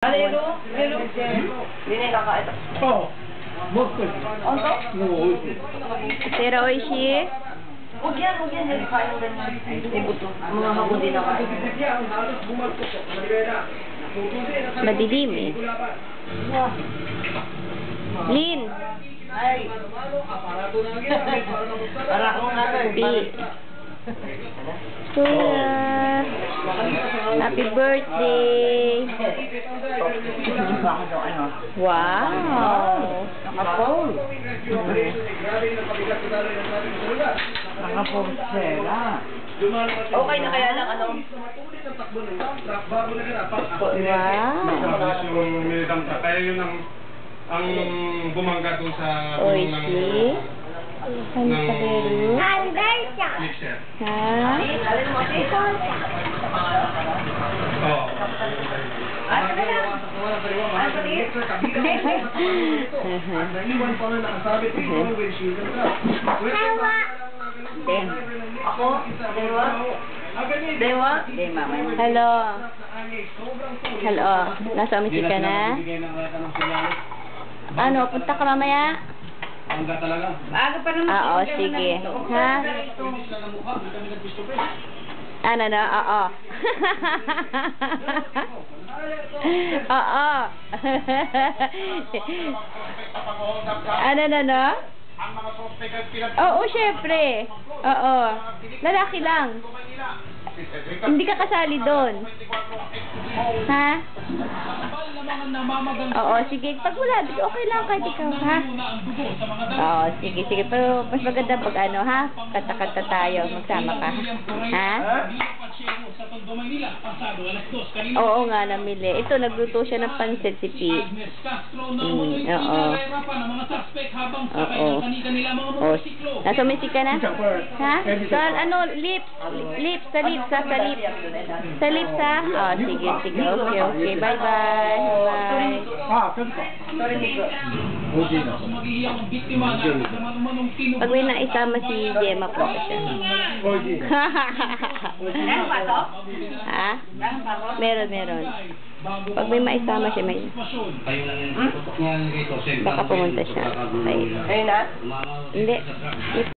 Lero? Hindi na kakain. Oh, most of it. Onto? No, also. Pero Oishi, Huwag yan. Hindi kain ng ganyan. Hindi buto. Mga hapon din ako. madilim eh. Lin, Ay. Para akong Bi. Kuya, happy birthday. Wow. Nakapol. Nakapol sila. Okay na kaya lang ano? Wow. Yung militang kaya yun ang bumangga doon sa Oishi. Ano sa Peru? mixer. Ha? Alin mo si? Oh. Ano ba yan? Ano ba yan? Ako? Dewa? Dewa. Hello. Hello. Nasa umisi ka na? Ano, punta ka mamaya? Bangga talaga. Aga pa naman. Oo, sige. Ha? Ano na? Oo. Oo. Ano na no? Ang mga prospect pinag Oo, syempre. Oo. Lalaki lang. Hindi ka kasali doon. Ha? Oo, sige. Pag wala, okay lang kahit ikaw, ha? Oo, sige. Pero mas maganda pag ano, ha? Kanta-kanta tayo. Magsama ka. Ha? Oo nga, namili. Ito, nagluto siya ng pansit si P. Oo. Oo. Oh, nasa umisi ka na? Ha? Saan, ano, lips. Lips, sa lips, ha? Sa lips. Sa lips, ha? Oh, sige. Okay. Bye-bye. Bye. Ah, ganito. Okay na. Pag may naisama si Gemma po siya. Okay. Meron pa to? Ha? Meron pa to? Meron. Pag may maisama siya, may... Baka pumunta siya. Okay. Ayun na? Hindi.